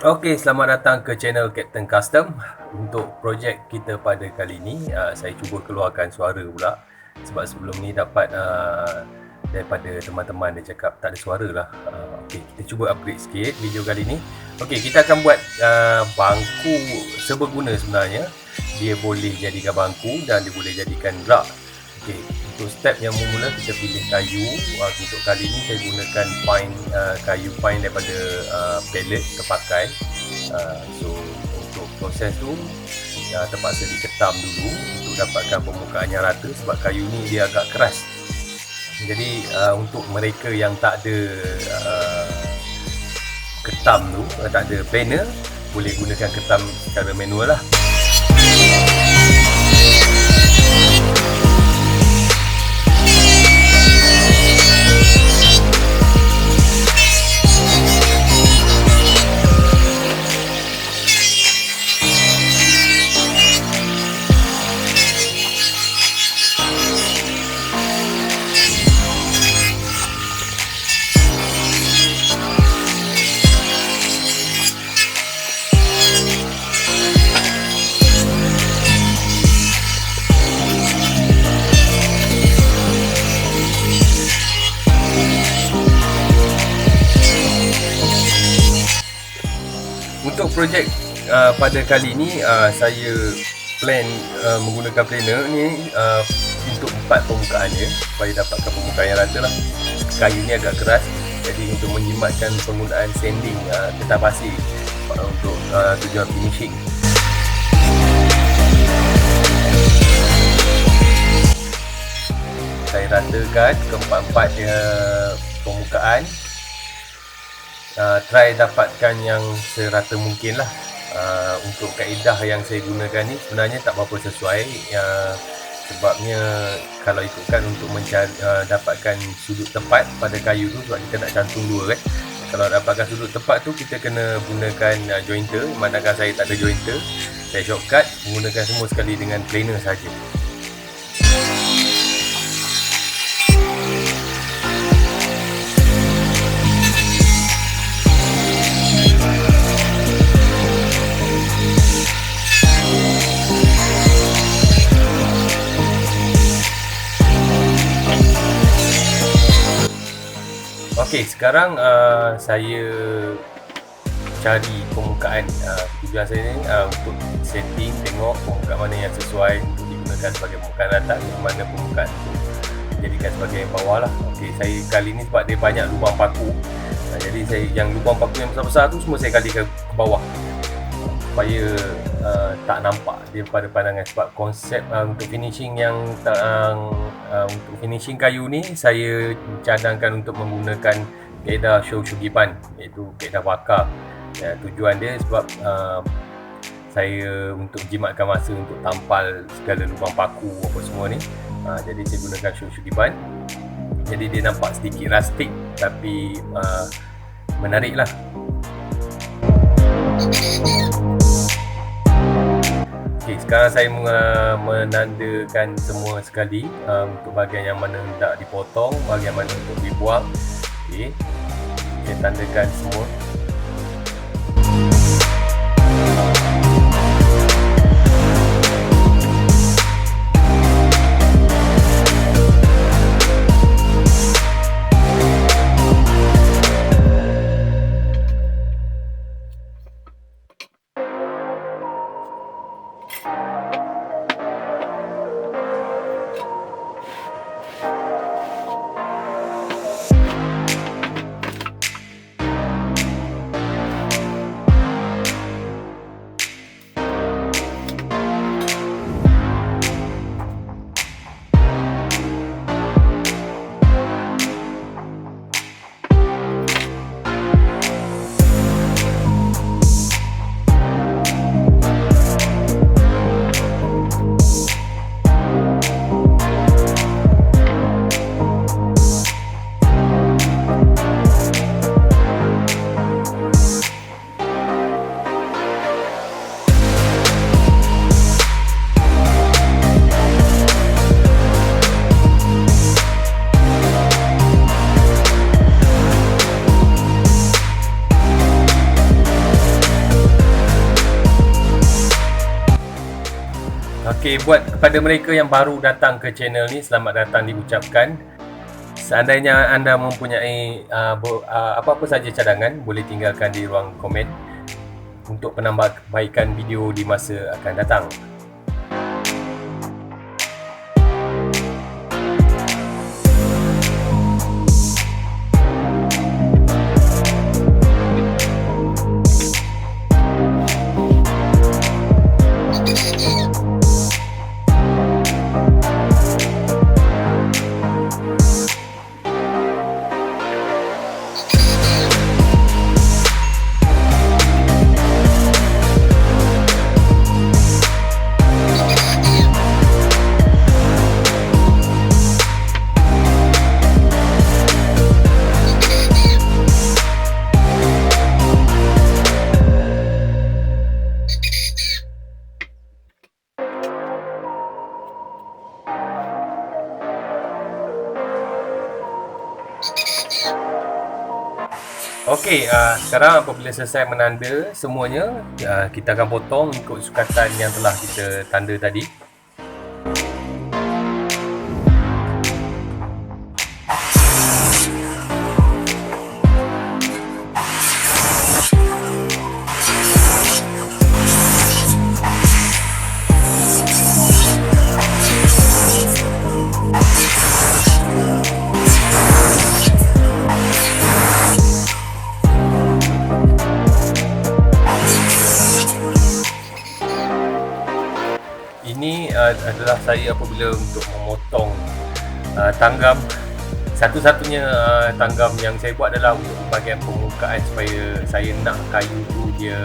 Okey, selamat datang ke channel Captain Custom. Untuk projek kita pada kali ini, saya cuba keluarkan suara pula. Sebab sebelum ni dapat daripada teman-teman dia cakap tak ada suara lah. Okey, kita cuba upgrade sikit video kali ni. Okey, kita akan buat bangku seberguna sebenarnya. Dia boleh jadikan bangku dan dia boleh jadikan rak. Okey, untuk step yang mula kita pilih kayu. Untuk kali ni saya gunakan kayu pine daripada pallet terpakai. So untuk proses tu terpaksa diketam dulu untuk dapatkan permukaan yang rata sebab kayu ni dia agak keras. Jadi untuk mereka yang tak ada ketam tu, tak ada planer, boleh gunakan ketam secara manual lah. Untuk projek pada kali ni saya plan menggunakan planer ni untuk 4 permukaan je supaya dapatkan permukaan yang rata lah. Kayu ni agak keras, jadi untuk menjimatkan penggunaan sanding getah pasir untuk tujuan finishing. Saya ratakan keempat-empat permukaan. Try dapatkan yang serata mungkin lah. Untuk kaedah yang saya gunakan ni sebenarnya tak berapa sesuai, sebabnya kalau ikutkan untuk dapatkan sudut tepat pada kayu tu, sebab kita nak cantum dua kan. Kalau dapatkan sudut tepat tu kita kena gunakan jointer, manakala saya tak ada jointer, saya shortcut menggunakan semua sekali dengan planer saja. Okey, sekarang saya cari permukaan. Tujuan saya ni untuk setting, tengok permukaan mana yang sesuai untuk digunakan sebagai permukaan atas, yang mana permukaan untuk dijadikan sebagai yang bawah lah. Okey, saya kali ni sebab dia banyak lubang paku, jadi saya yang lubang paku yang besar-besar tu semua saya kalikan ke bawah supaya tak nampak dia pada pandangan. Sebab konsep untuk finishing untuk finishing kayu ni saya cadangkan untuk menggunakan kaedah Shoshugibban, iaitu kaedah bakar. Tujuan dia sebab saya untuk jimatkan masa untuk tampal segala lubang paku apa semua ni. Jadi saya gunakan Shoshugibban. Jadi dia nampak sedikit rustic tapi menarik lah. Okay, sekarang saya menandakan semua sekali untuk bahagian yang mana hendak dipotong, bahagian mana untuk dibuang. Okay, saya tandakan semua. Okey, buat kepada mereka yang baru datang ke channel ni, selamat datang diucapkan. Seandainya anda mempunyai apa-apa saja cadangan, boleh tinggalkan di ruang komen untuk penambahbaikan video di masa akan datang. Okey, sekarang apabila selesai menanda semuanya, kita akan potong ikut sukatan yang telah kita tanda tadi. Ini adalah saya apabila untuk memotong tanggam. Satu-satunya tanggam yang saya buat adalah untuk bahagian permukaan, supaya saya nak kayu tu dia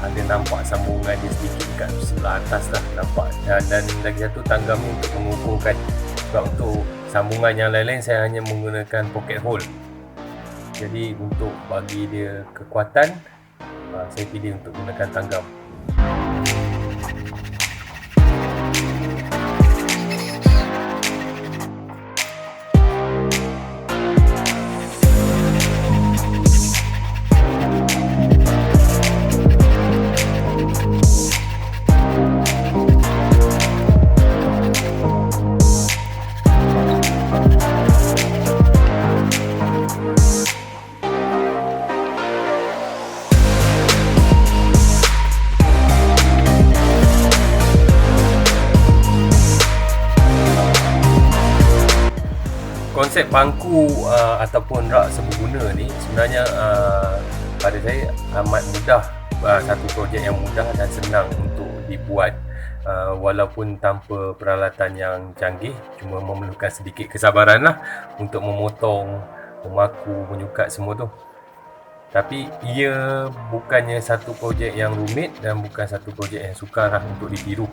ada nampak sambungan dia sedikit kat sebelah atas lah, nampak. Dan lagi satu tanggam ni untuk mengukurkan, sebab untuk sambungan yang lain-lain saya hanya menggunakan pocket hole. Jadi untuk bagi dia kekuatan, saya pilih untuk gunakan tanggam. Konsep bangku ataupun rak seberguna ni sebenarnya pada saya amat mudah, satu projek yang mudah dan senang untuk dibuat, walaupun tanpa peralatan yang canggih, cuma memerlukan sedikit kesabaran lah untuk memotong, memaku, menyukat semua tu. Tapi ia bukannya satu projek yang rumit dan bukan satu projek yang sukar lah untuk ditiru.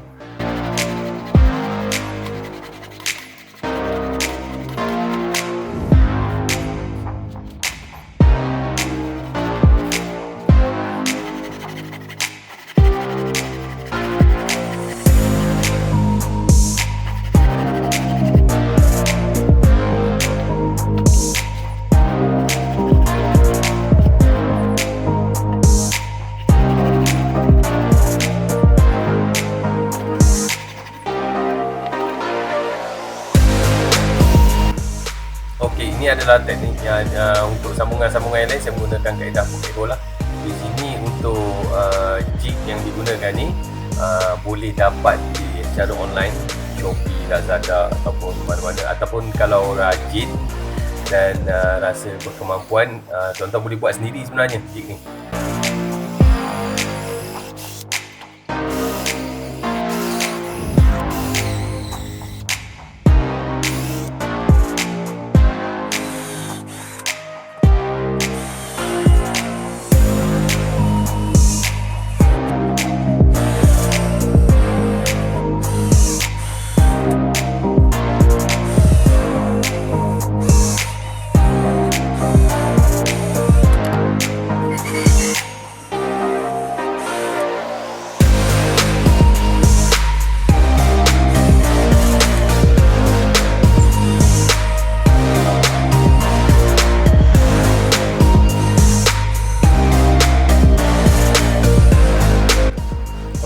Okey, ini adalah tekniknya. Untuk sambungan-sambungan yang lain saya menggunakan kaedah pocket hole lah. Di sini untuk jig yang digunakan ni boleh dapat secara online, Shopee, Lazada ataupun mana-mana. Ataupun kalau rajin dan rasa berkemampuan, tuan-tuan boleh buat sendiri sebenarnya jig ni.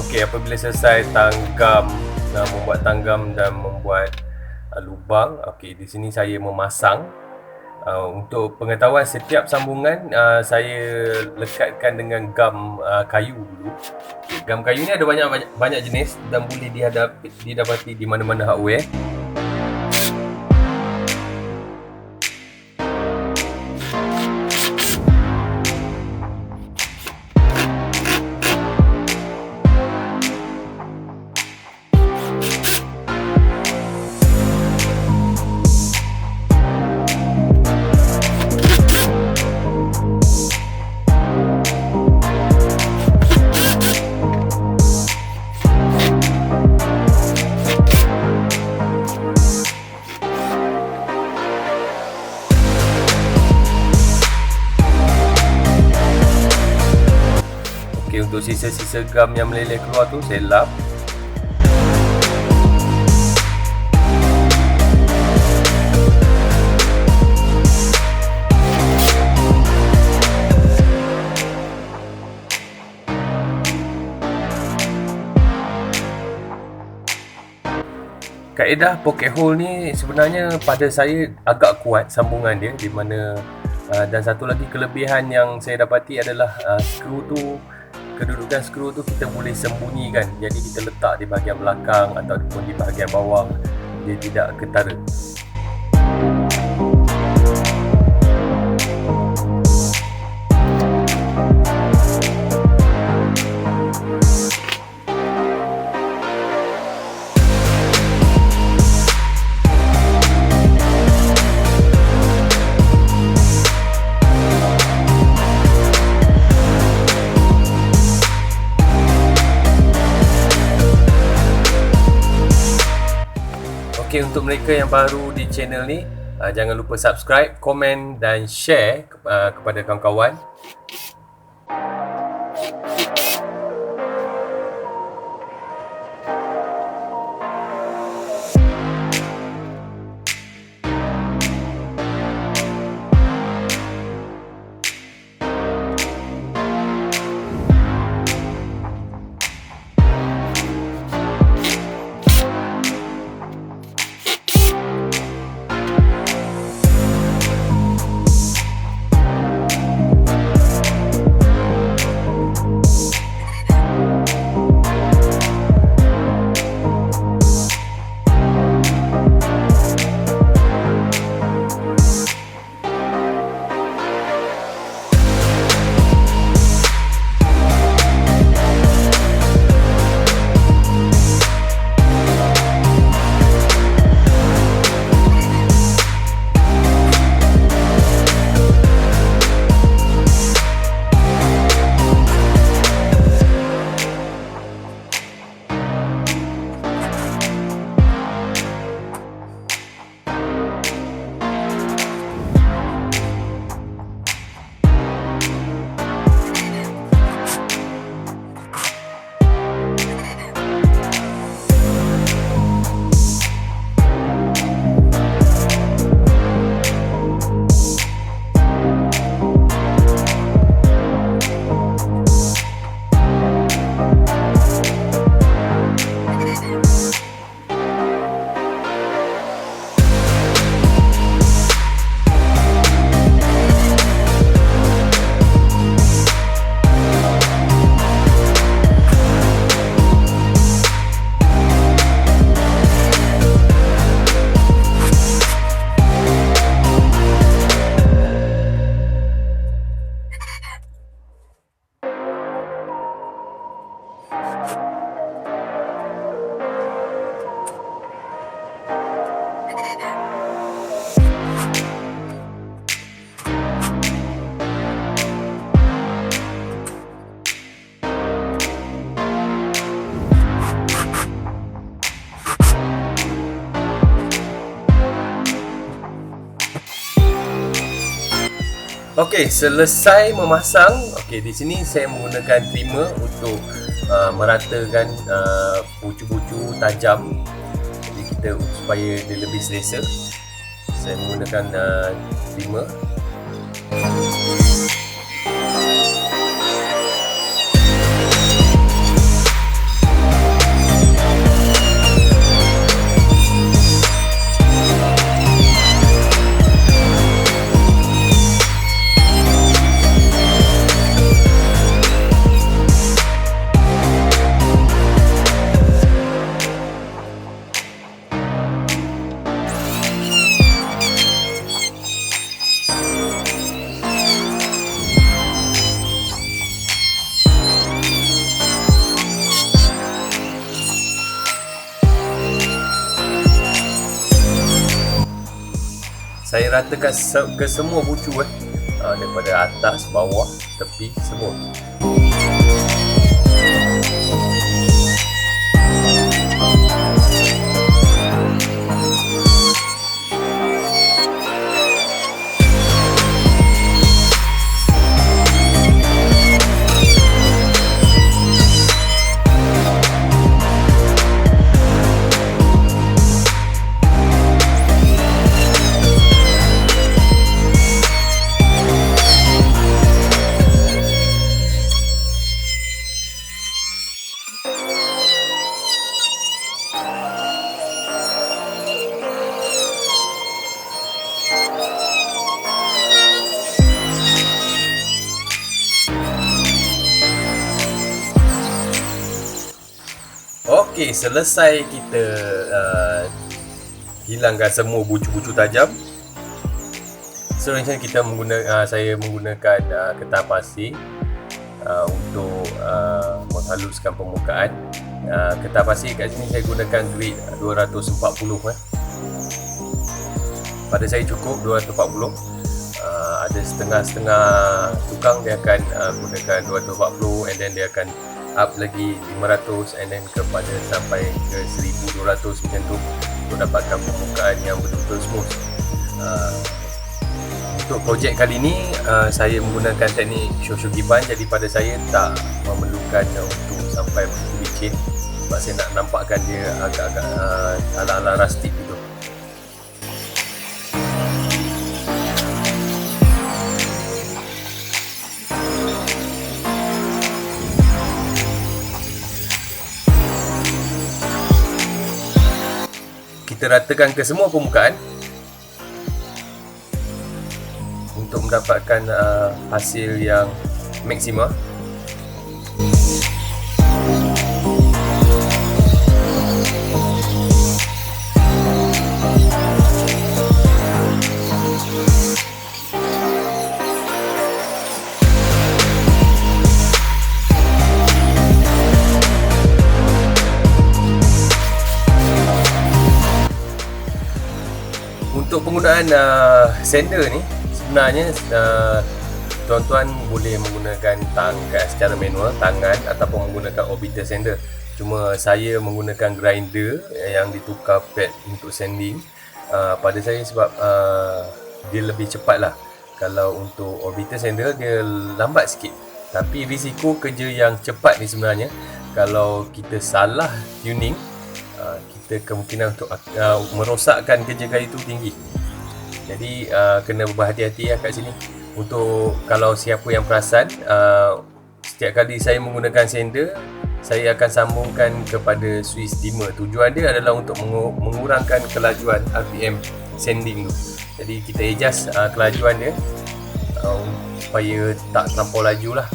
Okey, apabila selesai tanggam membuat tanggam dan membuat lubang. Okey, di sini saya memasang. Untuk pengetahuan, setiap sambungan saya lekatkan dengan gam kayu dulu. Gam kayu ni ada banyak jenis dan boleh didapati di mana-mana hardware. Okey, untuk sisa-sisa gam yang meleleh keluar tu saya lap. Kaedah pocket hole ni sebenarnya pada saya agak kuat sambungan dia, di mana dan satu lagi kelebihan yang saya dapati adalah kedudukan skru tu kita boleh sembunyikan. Jadi kita letak di bahagian belakang ataupun di bahagian bawah, dia tidak ketara. Okey, untuk mereka yang baru di channel ni, jangan lupa subscribe, komen dan share kepada kawan-kawan. Okey, selesai memasang. Okey, di sini saya menggunakan trimmer untuk meratakan bucu-bucu tajam. Jadi kita supaya dia lebih selesa, saya menggunakan trimmer. saya ratakan ke semua bucu daripada atas, bawah, tepi, semua. Okey, selesai kita hilangkan semua bucu-bucu tajam. So macam kita saya menggunakan ketah pasir untuk menghaluskan permukaan. Ketah pasir kat sini saya gunakan grade 240 Pada saya cukup 240. Ada setengah-setengah tukang dia akan gunakan 240 and then dia akan up lagi 500 and then kepada sampai ke 1200 macam tu untuk dapatkan permukaan yang betul-betul smooth. Untuk projek kali ni saya menggunakan teknik Shoshogiban, jadi pada saya tak memerlukan untuk sampai licin sebab saya nak nampakkan dia agak-agak ala-ala rustic gitu. Kita ratakan ke semua permukaan untuk mendapatkan hasil yang maksima. Untuk penggunaan sander ni sebenarnya tuan-tuan boleh menggunakan secara manual tangan ataupun menggunakan orbital sander. Cuma saya menggunakan grinder yang ditukar pad untuk sanding pada saya sebab dia lebih cepat lah. Kalau untuk orbital sander dia lambat sikit, tapi risiko kerja yang cepat ni sebenarnya kalau kita salah tuning, kita kemungkinan untuk merosakkan kerja kayu itu tinggi. Jadi kena berhati-hati kat sini. Untuk kalau siapa yang perasan, setiap kali saya menggunakan sander, saya akan sambungkan kepada switch dimmer. Tujuan dia adalah untuk mengurangkan kelajuan RPM sanding tu. Jadi kita adjust kelajuan dia supaya tak terlampau laju lah.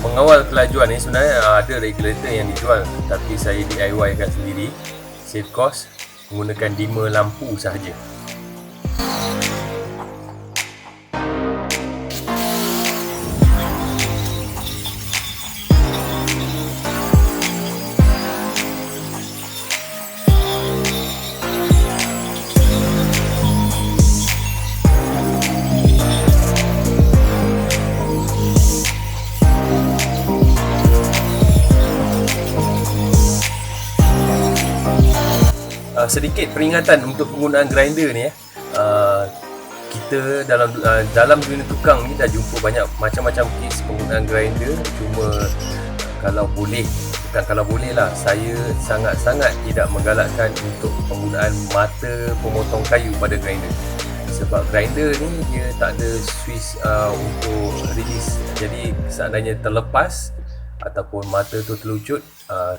Mengawal kelajuan ni sebenarnya ada regulator yang dijual, tapi saya DIY kan sendiri, save cost, menggunakan dimmer lampu sahaja. Sedikit peringatan untuk penggunaan grinder ni kita dalam dunia tukang ni dah jumpa banyak macam-macam kes penggunaan grinder. Cuma kalau boleh, bukan kalau boleh lah, saya sangat-sangat tidak menggalakkan untuk penggunaan mata pemotong kayu pada grinder. Sebab grinder ni dia tak ada switch untuk release. Jadi seandainya terlepas ataupun mata tu terlucut,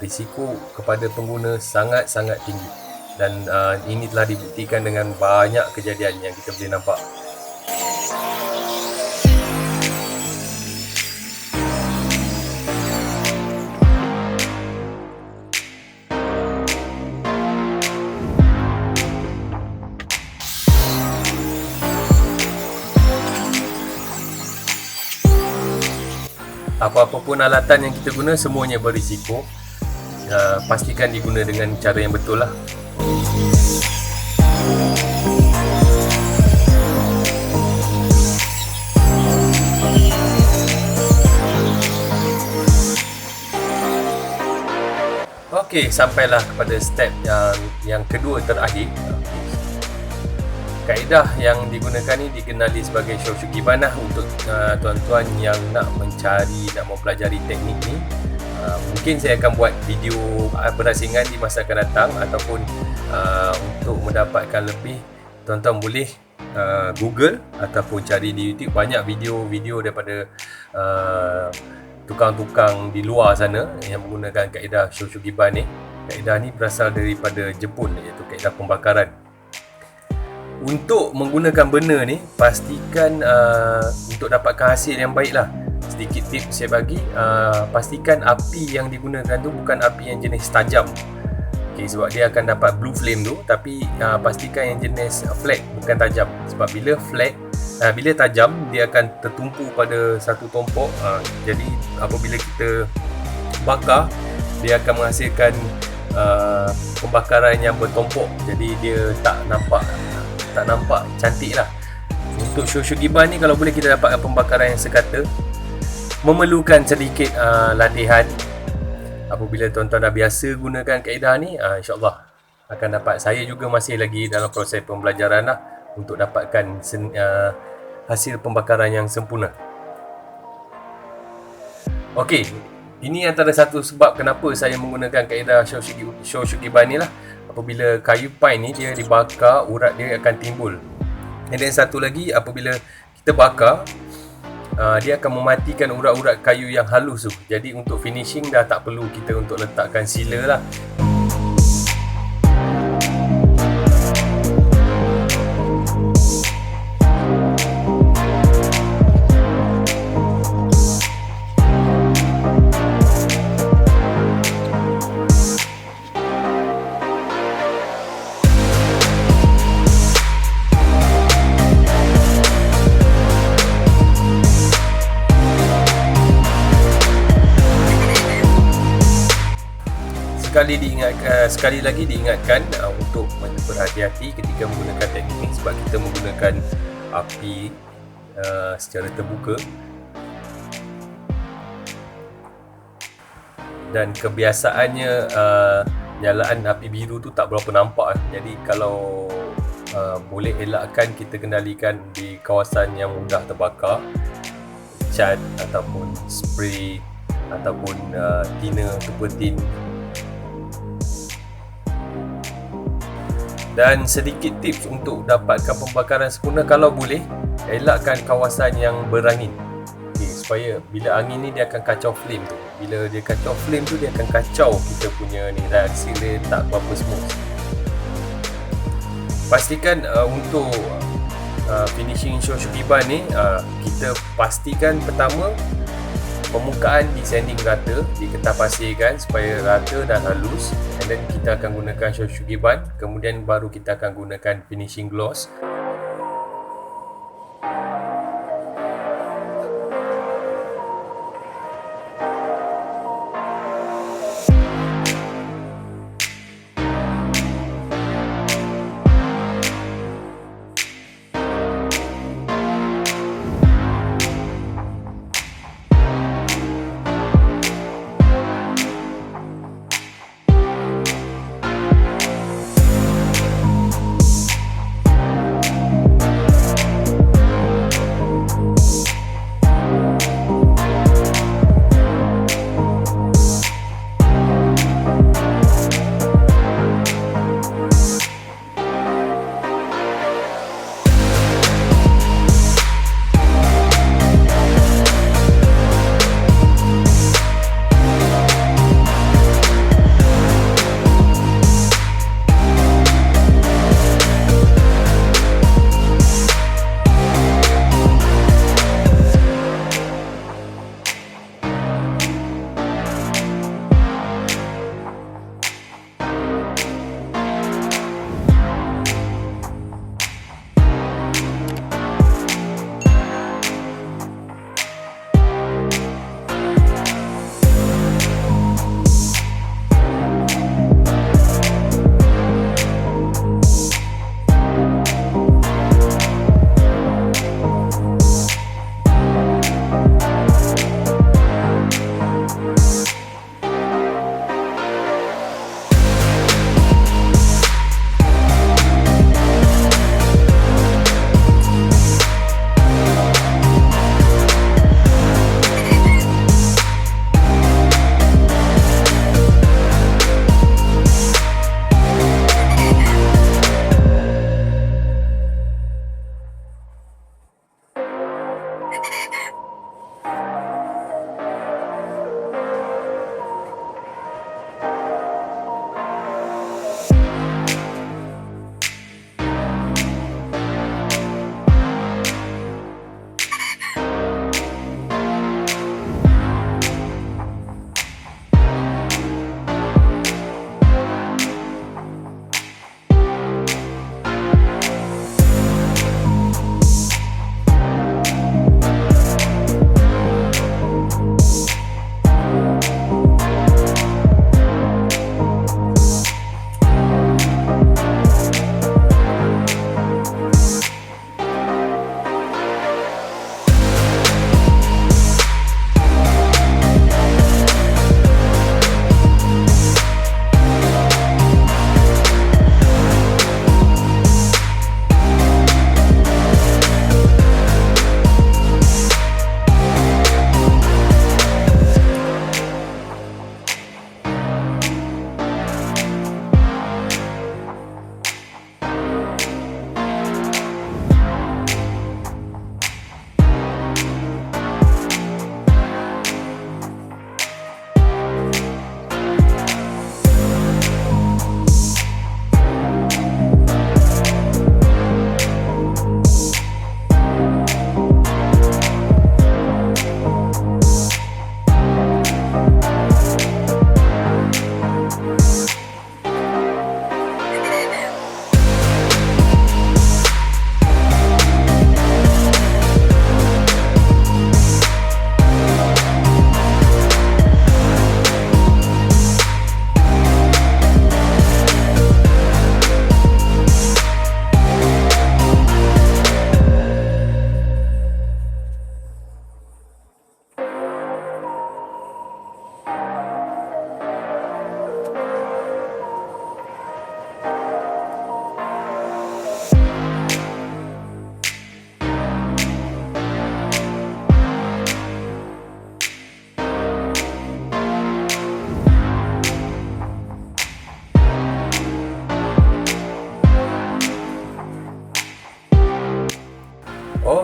risiko kepada pengguna sangat-sangat tinggi. Dan ini telah dibuktikan dengan banyak kejadian yang kita boleh nampak. Apa-apa pun alatan yang kita guna semuanya berisiko. Pastikan diguna dengan cara yang betul lah. Okey, sampailah kepada step yang kedua terakhir. Kaedah yang digunakan ni dikenali sebagai Shoshugibban lah untuk tuan-tuan yang nak mencari, nak mempelajari teknik ni. Mungkin saya akan buat video berasingan di masa akan datang, ataupun untuk mendapatkan lebih, tuan-tuan boleh Google ataupun cari di YouTube banyak video-video daripada tukang-tukang di luar sana yang menggunakan kaedah Shoshugibban ni. Kaedah ni berasal daripada Jepun, iaitu kaedah pembakaran. Untuk menggunakan benda ni, pastikan untuk dapatkan hasil yang baik lah. Sedikit tips saya bagi, pastikan api yang digunakan tu bukan api yang jenis tajam. Okay, sebab dia akan dapat blue flame tu. Tapi pastikan yang jenis flat, bukan tajam. Sebab bila tajam, dia akan tertumpu pada satu tompok. Jadi apabila kita bakar, dia akan menghasilkan pembakaran yang bertompok. Jadi dia tak nampak cantik lah. Untuk Shoshugibban ni, kalau boleh kita dapatkan pembakaran yang sekata, memerlukan sedikit latihan. Apabila tuan-tuan dah biasa gunakan kaedah ni, insyaAllah akan dapat. Saya juga masih lagi dalam proses pembelajaran lah, untuk dapatkan hasil pembakaran yang sempurna. Okey, ini antara satu sebab kenapa saya menggunakan kaedah Shoshugibban ni lah. Apabila kayu pine ni dia dibakar, urat dia akan timbul. Dan satu lagi, apabila kita bakar, dia akan mematikan urat-urat kayu yang halus tu. Jadi untuk finishing dah tak perlu kita untuk letakkan sealer lah. Sekali lagi diingatkan untuk berhati-hati ketika menggunakan teknik ini, sebab kita menggunakan api secara terbuka, dan kebiasaannya nyalaan api biru tu tak berapa nampak. Jadi kalau boleh elakkan kita kendalikan di kawasan yang mudah terbakar, cat ataupun spray ataupun thinner, turpentine. Dan sedikit tips untuk dapatkan pembakaran sempurna, kalau boleh elakkan kawasan yang berangin. Okay, supaya bila angin ni dia akan kacau flame tu. Bila dia kacau flame tu, dia akan kacau kita punya ni, reaksi dia tak berapa smooth. Pastikan untuk finishing Shoshugibban ni, kita pastikan pertama permukaan disanding rata, diketap pasirkan supaya rata dan halus. And then kita akan gunakan Shoshugibban, kemudian baru kita akan gunakan finishing gloss.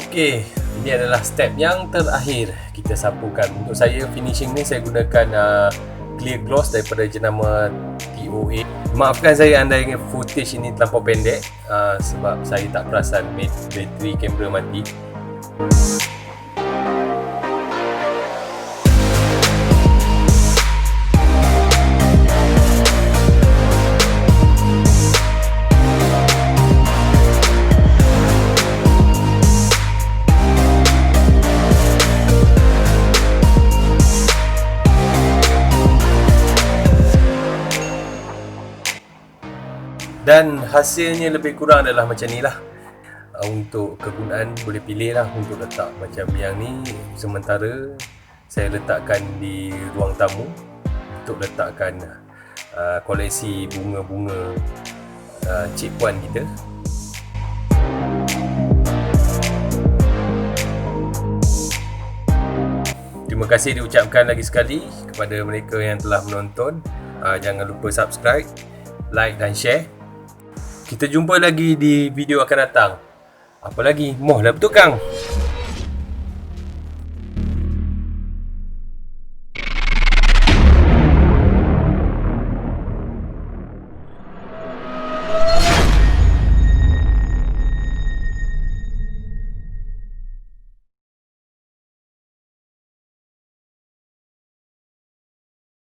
Okey, ini adalah step yang terakhir. Kita sapukan. Untuk saya finishing ni saya gunakan clear gloss daripada jenama TOA. Maafkan saya andai footage ini terlampau pendek sebab saya tak perasan bateri kamera mati. Dan hasilnya lebih kurang adalah macam ni lah. Untuk kegunaan boleh pilih lah untuk letak. Macam yang ni sementara saya letakkan di ruang tamu untuk letakkan koleksi bunga-bunga cik puan kita. Terima kasih diucapkan lagi sekali kepada mereka yang telah menonton. Jangan lupa subscribe, like dan share. Kita jumpa lagi di video akan datang. Apa lagi? Moh lah betul Kang.